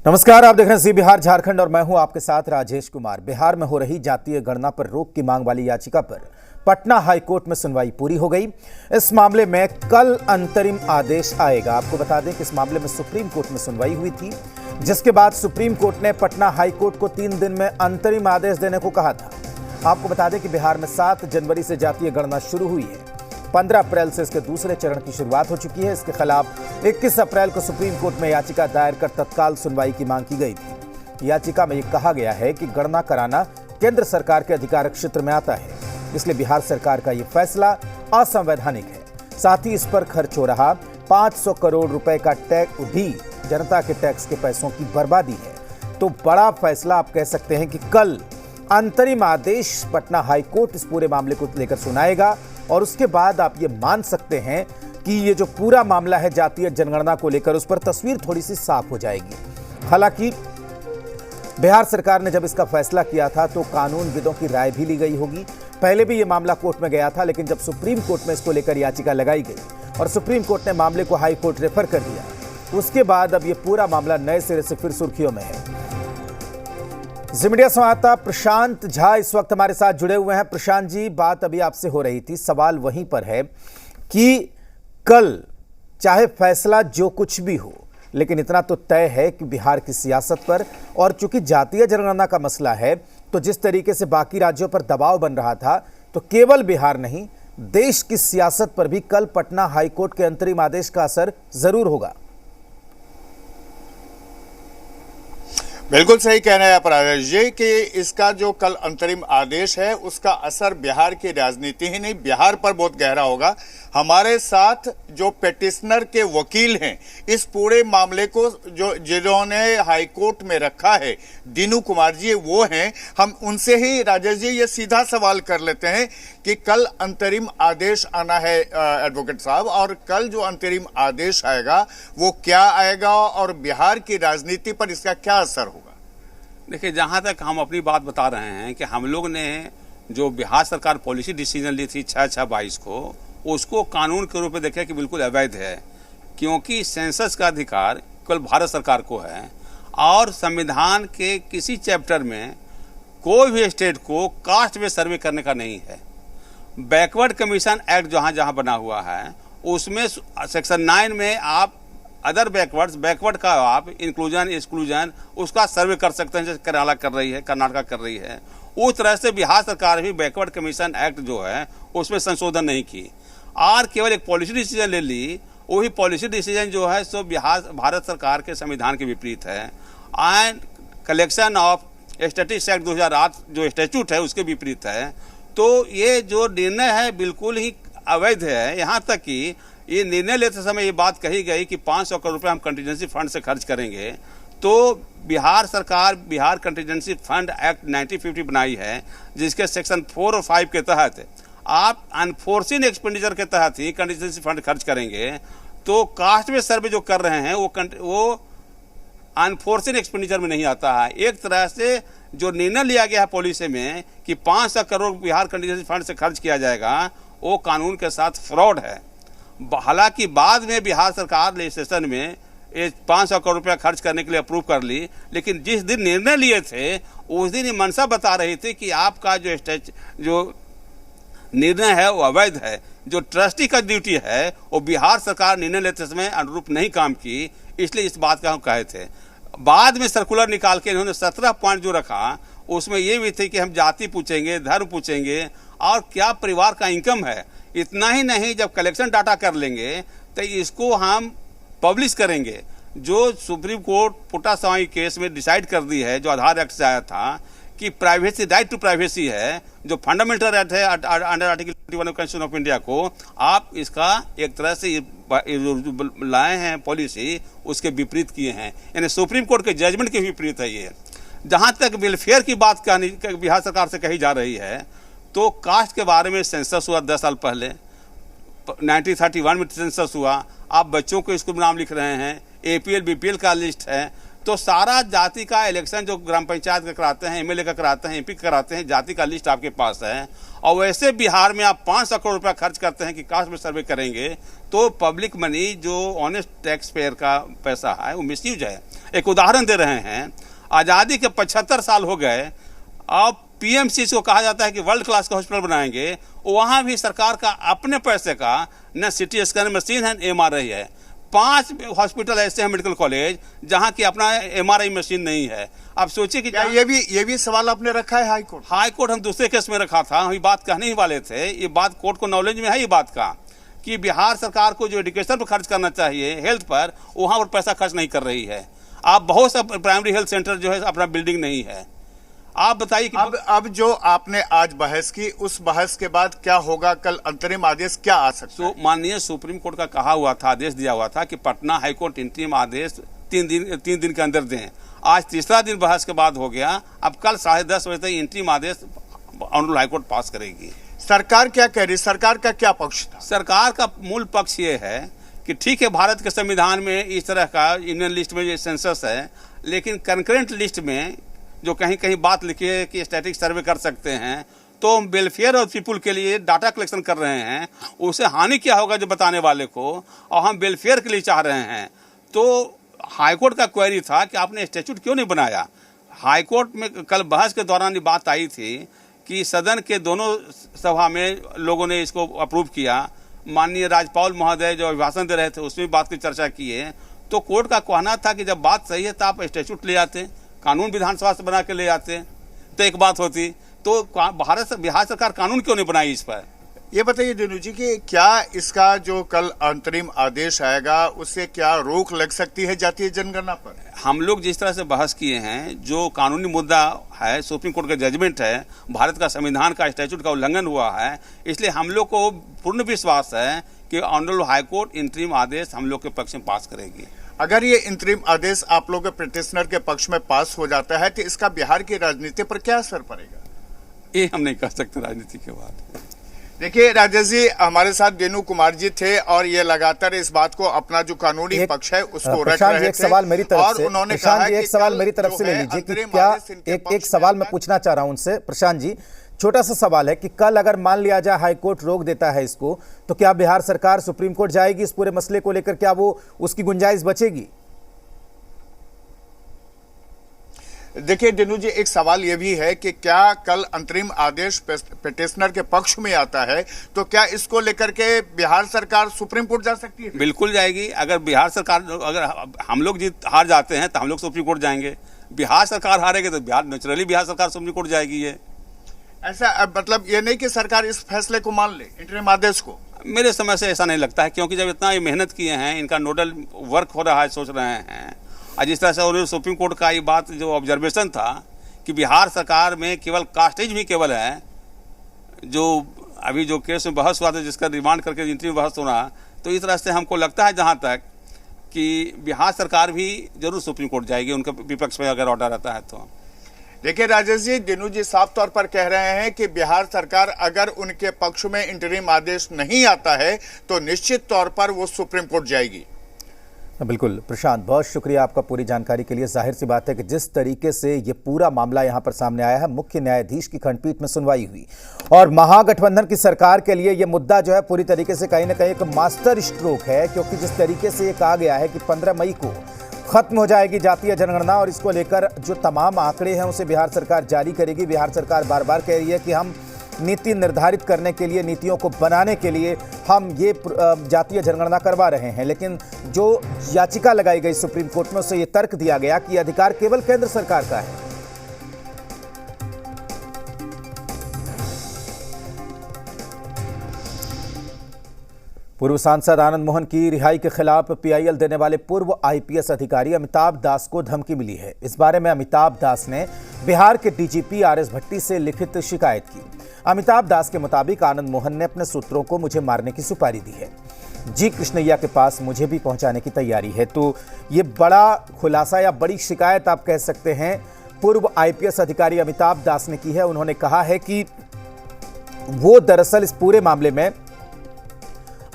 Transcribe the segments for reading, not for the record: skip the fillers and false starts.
नमस्कार, आप देख रहे हैं जी बिहार झारखंड और मैं हूं आपके साथ राजेश कुमार। बिहार में हो रही जातीय गणना पर रोक की मांग वाली याचिका पर पटना हाईकोर्ट में सुनवाई पूरी हो गई। इस मामले में कल अंतरिम आदेश आएगा। आपको बता दें कि इस मामले में सुप्रीम कोर्ट में सुनवाई हुई थी, जिसके बाद सुप्रीम कोर्ट ने पटना हाईकोर्ट को 3 दिन में अंतरिम आदेश देने को कहा था। आपको बता दें कि बिहार में 7 जनवरी से जातीय गणना शुरू हुई है। 15 अप्रैल से इसके दूसरे चरण की शुरुआत हो चुकी है। इसके खिलाफ 21 अप्रैल को सुप्रीम कोर्ट में याचिका दायर कर तत्काल सुनवाई की मांग की गई थी। याचिका में यह कहा गया है कि गणना कराना केंद्र सरकार के अधिकार क्षेत्र में आता है, इसलिए बिहार सरकार का यह फैसला असंवैधानिक है। साथ ही इस पर खर्च हो रहा 500 करोड़ रुपए का टैक्स भी जनता के टैक्स के पैसों की बर्बादी है। तो बड़ा फैसला आप कह सकते हैं कि कल अंतरिम आदेश पटना हाईकोर्ट इस पूरे मामले को लेकर सुनाएगा और उसके बाद आप ये मान सकते हैं कि ये जो पूरा मामला है जातीय जनगणना को लेकर, उस पर तस्वीर थोड़ी सी साफ हो जाएगी। हालांकि बिहार सरकार ने जब इसका फैसला किया था तो कानूनविदों की राय भी ली गई होगी। पहले भी ये मामला कोर्ट में गया था, लेकिन जब सुप्रीम कोर्ट में इसको लेकर याचिका लगाई गई और सुप्रीम कोर्ट ने मामले को हाई कोर्ट रेफर कर दिया, उसके बाद अब ये पूरा मामला नए सिरे से फिर सुर्खियों में है। जी मीडिया संवाददाता प्रशांत झा इस वक्त हमारे साथ जुड़े हुए हैं। प्रशांत जी, बात अभी आपसे हो रही थी, सवाल वहीं पर है कि कल चाहे फैसला जो कुछ भी हो, लेकिन इतना तो तय है कि बिहार की सियासत पर, और चूंकि जातीय जनगणना का मसला है तो जिस तरीके से बाकी राज्यों पर दबाव बन रहा था, तो केवल बिहार नहीं देश की सियासत पर भी कल पटना हाईकोर्ट के अंतरिम आदेश का असर जरूर होगा। बिल्कुल सही कह रहे हैं आप राजेश जी कि इसका जो कल अंतरिम आदेश है उसका असर बिहार की राजनीति ही नहीं बिहार पर बहुत गहरा होगा। हमारे साथ जो पेटिशनर के वकील हैं इस पूरे मामले को जिन्होंने हाईकोर्ट में रखा है, दीनू कुमार जी वो हैं। हम उनसे ही राजेश जी ये सीधा सवाल कर लेते हैं कि कल अंतरिम आदेश आना है एडवोकेट साहब, और कल जो अंतरिम आदेश आएगा वो क्या आएगा और बिहार की राजनीति पर इसका क्या असर होगा? देखिए, जहाँ तक हम अपनी बात बता रहे हैं कि हम लोग ने जो बिहार सरकार पॉलिसी डिसीजन ली थी 6/6/22 को, उसको कानून के रूप में देखें कि बिल्कुल अवैध है, क्योंकि सेंसस का अधिकार केवल भारत सरकार को है और संविधान के किसी चैप्टर में कोई भी स्टेट को कास्ट में सर्वे करने का नहीं है। बैकवर्ड कमीशन एक्ट जहाँ जहाँ बना हुआ है उसमें सेक्शन 9 में आप अदर बैकवर्ड का आप इंक्लूजन एक्सक्लूजन उसका सर्वे कर सकते हैं, जैसे केरला कर रही है, कर्नाटका कर रही है। उस तरह से बिहार सरकार भी बैकवर्ड कमीशन एक्ट जो है उसमें संशोधन नहीं की और केवल एक पॉलिसी डिसीजन ले ली। वही पॉलिसी डिसीजन जो है सो भारत सरकार के संविधान के विपरीत है and collection of statistics act 2008 जो स्टैट्यूट है उसके विपरीत है। तो ये जो निर्णय है बिल्कुल ही अवैध है। यहाँ तक कि ये निर्णय लेते समय ये बात कही गई कि 500 करोड़ रुपये हम कंटीजेंसी फंड से खर्च करेंगे। तो बिहार सरकार बिहार कंटीजेंसी फंड एक्ट 1950 बनाई है, जिसके सेक्शन 4 और 5 के तहत आप अनफोर्सिन एक्सपेंडिचर के तहत ही कंटीजेंसी फंड खर्च करेंगे। तो कास्ट में सर्वे जो कर रहे हैं वो अनफोर्सिन एक्सपेंडिचर में नहीं आता है। एक तरह से जो निर्णय लिया गया है पॉलिसी में कि 500 करोड़ बिहार कंटीजेंसी फंड से खर्च किया जाएगा, वो कानून के साथ फ्रॉड है। हालांकि बाद में बिहार सरकार लेजिस्लेशन में 500 करोड़ रुपया खर्च करने के लिए अप्रूव कर ली, लेकिन जिस दिन निर्णय लिए थे उस दिन ये मंशा बता रही थी कि आपका जो निर्णय है वो अवैध है। जो ट्रस्टी का ड्यूटी है वो बिहार सरकार निर्णय लेते समय अनुरूप नहीं काम की, इसलिए इस बात का हम कहे थे। बाद में सर्कुलर निकाल के इन्होंने 17 पॉइंट जो रखा उसमें ये भी थे कि हम जाति पूछेंगे, धर्म पूछेंगे और क्या परिवार का इनकम है। इतना ही नहीं, जब कलेक्शन डाटा कर लेंगे तो इसको हम पब्लिश करेंगे। जो सुप्रीम कोर्ट पुट्टा सवाई केस में डिसाइड कर दी है, जो आधार एक्ट से आया था कि प्राइवेसी, राइट टू प्राइवेसी है, जो फंडामेंटल राइट है under article 21 constitution of India को, आप इसका एक तरह से लाए हैं पॉलिसी उसके विपरीत किए हैं। यानी सुप्रीम कोर्ट के जजमेंट के विपरीत है ये। जहाँ तक वेलफेयर की बात बिहार सरकार से कही जा रही है, तो कास्ट के बारे में सेंसस हुआ 10 साल पहले, 1931 में सेंसस हुआ। आप बच्चों को स्कूल में नाम लिख रहे हैं, APL BPL का लिस्ट है। तो सारा जाति का इलेक्शन जो ग्राम पंचायत का कराते हैं, MLA का कराते हैं, MP का कराते हैं, जाति का लिस्ट आपके पास है। और वैसे बिहार में आप 500 करोड़ रुपया खर्च करते हैं कि कास्ट में सर्वे करेंगे, तो पब्लिक मनी जो ऑनेस्ट टैक्स पेयर का पैसा है वो मिसयूज है। एक उदाहरण दे रहे हैं, आज़ादी के 75 साल हो गए, अब पीएमसी को कहा जाता है कि वर्ल्ड क्लास का हॉस्पिटल बनाएंगे, वहाँ भी सरकार का अपने पैसे का न सिटी स्कैन मशीन है, MRI है। 5 हॉस्पिटल ऐसे हैं मेडिकल कॉलेज जहाँ की अपना MRI मशीन नहीं है। अब सोचिए कि क्या ये भी सवाल आपने रखा है हाई कोर्ट? हम दूसरे केस में रखा था, हम ये बात कहने ही वाले थे। ये बात कोर्ट को नॉलेज में है ये बात का कि बिहार सरकार को जो एजुकेशन पर खर्च करना चाहिए, हेल्थ पर, वहाँ पर पैसा खर्च नहीं कर रही है। आप बहुत सा प्राइमरी हेल्थ सेंटर जो है अपना बिल्डिंग नहीं है। आप बताइए कि अब जो आपने आज बहस की, उस बहस के बाद क्या होगा? कल अंतरिम आदेश क्या आ सकता है? माननीय सुप्रीम कोर्ट का कहा हुआ था, आदेश दिया हुआ था कि पटना हाईकोर्ट इंतरिम आदेश 3 दिन के अंदर दें। आज तीसरा दिन बहस के बाद हो गया। अब कल 10:30 बजे तक इंतरिम आदेश ऑनरेबल हाईकोर्ट पास करेगी। सरकार क्या कह रही? सरकार का क्या पक्ष था? सरकार का मूल पक्ष ये है कि ठीक है, भारत के संविधान में इस तरह का यूनियन लिस्ट में जो सेंसस है, लेकिन कंकरेंट लिस्ट में जो कहीं कहीं बात लिखी है कि स्टैटिक सर्वे कर सकते हैं, तो हम वेलफेयर ऑफ पीपुल के लिए डाटा कलेक्शन कर रहे हैं। उससे हानि क्या होगा जो बताने वाले को, और हम वेलफेयर के लिए चाह रहे हैं। तो हाईकोर्ट का क्वेरी था कि आपने स्टैट्यूट क्यों नहीं बनाया। हाईकोर्ट में कल बहस के दौरान ये बात आई थी कि सदन के दोनों सभा में लोगों ने इसको अप्रूव किया। माननीय राज्यपाल महोदय जो अभिभाषण दे रहे थे उसमें बात की चर्चा की है। तो कोर्ट का कहना था कि जब बात सही है तो आप स्टैट्यूट ले आते, कानून विधानसभा से बना के ले आते तो एक बात होती। तो बिहार सरकार कानून क्यों नहीं बनाई इस पर? ये बताइए दिनू जी कि क्या इसका जो कल अंतरिम आदेश आएगा उससे क्या रोक लग सकती है जातीय जनगणना पर? हम लोग जिस तरह से बहस किए हैं, जो कानूनी मुद्दा है, सुप्रीम कोर्ट का जजमेंट है, भारत का संविधान का स्टैट्यूट का उल्लंघन हुआ है, इसलिए हम लोग को पूर्ण विश्वास है कि ऑनरेबल हाईकोर्ट इंतरिम आदेश हम लोग के पक्ष में पास करेगी। अगर ये इंतरिम आदेश आप लोग के पिटिशनर के पक्ष में पास हो जाता है तो इसका बिहार की राजनीति पर क्या असर पड़ेगा? ये हम नहीं कह सकते राजनीति के बाद। देखिए राजेश जी, हमारे साथ दिनू कुमार जी थे और ये लगातार इस बात को अपना जो कानूनी पक्ष है उसको रख रहे थे। एक सवाल मेरी तरफ और से, उन्होंने कहा एक सवाल मेरी तरफ से ले लीजिए कि क्या एक सवाल मैं पूछना चाह रहा हूं उनसे। प्रशांत जी, छोटा सा सवाल है कि कल अगर मान लिया जाए हाईकोर्ट रोक देता है इसको, तो क्या बिहार सरकार सुप्रीम कोर्ट जाएगी इस पूरे मसले को लेकर? क्या वो उसकी गुंजाइश बचेगी? देखिए दिनू जी, एक सवाल यह भी है कि क्या कल अंतरिम आदेश पिटिशनर के पक्ष में आता है तो क्या इसको लेकर के बिहार सरकार सुप्रीम कोर्ट जा सकती है? बिल्कुल जाएगी। अगर बिहार सरकार, अगर हम लोग हार जाते हैं तो हम लोग सुप्रीम कोर्ट जाएंगे। बिहार सरकार हारेगी तो नेचुरली बिहार सरकार सुप्रीम कोर्ट जाएगी। ये ऐसा मतलब ये नहीं कि सरकार इस फैसले को मान ले, इंतरिम आदेश को? मेरे समय से ऐसा नहीं लगता है, क्योंकि जब इतना ये मेहनत किए हैं, इनका नोडल वर्क हो रहा है, सोच रहे हैं। और जिस तरह से उन्होंने सुप्रीम कोर्ट का ये बात जो ऑब्जर्वेशन था कि बिहार सरकार में केवल कास्टेज भी केवल है, जो अभी जो केस में बहस हुआ था जिसका रिमांड करके इंतरिम बहस होना, तो इस तरह से हमको लगता है जहाँ तक कि बिहार सरकार भी जरूर सुप्रीम कोर्ट जाएगी उनके विपक्ष में अगर ऑर्डर आता है तो। देखिए राजेश जी, दिनू जी साफ तौर पर कह रहे हैं कि बिहार सरकार अगर उनके पक्ष में इंतरिम आदेश नहीं आता है तो निश्चित तौर पर वो सुप्रीम कोर्ट जाएगी। बिल्कुल प्रशांत, बहुत शुक्रिया आपका पूरी जानकारी के लिए। जाहिर सी बात है कि जिस तरीके से ये पूरा मामला यहाँ पर सामने आया है, मुख्य न्यायाधीश की खंडपीठ में सुनवाई हुई और महागठबंधन की सरकार के लिए ये मुद्दा जो है पूरी तरीके से कहीं ना कहीं एक मास्टर स्ट्रोक है, क्योंकि जिस तरीके से ये कहा गया है कि 15 मई को खत्म हो जाएगी जातीय जनगणना और इसको लेकर जो तमाम आंकड़े हैं उसे बिहार सरकार जारी करेगी। बिहार सरकार बार बार कह रही है कि हम नीति निर्धारित करने के लिए, नीतियों को बनाने के लिए हम ये जातीय जनगणना करवा रहे हैं, लेकिन जो याचिका लगाई गई सुप्रीम कोर्ट में उससे ये तर्क दिया गया कि अधिकार केवल केंद्र सरकार का है। पूर्व सांसद आनंद मोहन की रिहाई के खिलाफ पीआईएल देने वाले पूर्व आईपीएस अधिकारी अमिताभ दास को धमकी मिली है। इस बारे में अमिताभ दास ने बिहार के डीजीपी आरएस भट्टी से लिखित शिकायत की। अमिताभ दास के मुताबिक आनंद मोहन ने अपने सूत्रों को मुझे मारने की सुपारी दी है, जी कृष्णैया के पास मुझे भी पहुंचाने की तैयारी है। तो ये बड़ा खुलासा या बड़ी शिकायत आप कह सकते हैं पूर्व आईपीएस अधिकारी अमिताभ दास ने की है। उन्होंने कहा है कि वो दरअसल इस पूरे मामले में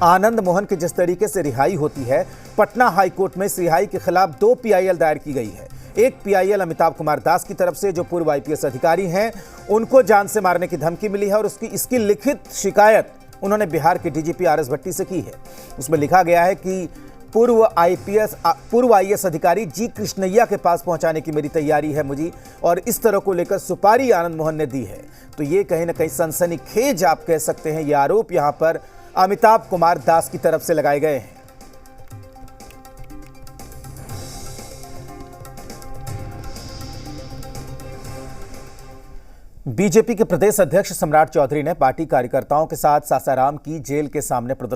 आनंद मोहन की जिस तरीके से रिहाई होती है, पटना हाईकोर्ट में इस रिहाई के खिलाफ 2 पीआईएल दायर की गई है। एक पीआईएल अमिताभ कुमार दास की तरफ से जो पूर्व आईपीएस अधिकारी हैं, उनको जान से मारने की धमकी मिली है और इसकी लिखित शिकायत उन्होंने बिहार के डीजीपी आरएस भट्टी से की है। उसमें लिखा गया है कि पूर्व आईएएस अधिकारी जी कृष्णैया के पास पहुंचाने की मेरी तैयारी है मुझे, और इस तरह को लेकर सुपारी आनंद मोहन ने दी है। तो ये कहीं ना कहीं सनसनीखेज आप कह सकते हैं, ये आरोप यहां पर अमिताभ कुमार दास की तरफ से लगाए गए हैं। बीजेपी के प्रदेश अध्यक्ष सम्राट चौधरी ने पार्टी कार्यकर्ताओं के साथ सासाराम की जेल के सामने प्रदर्शन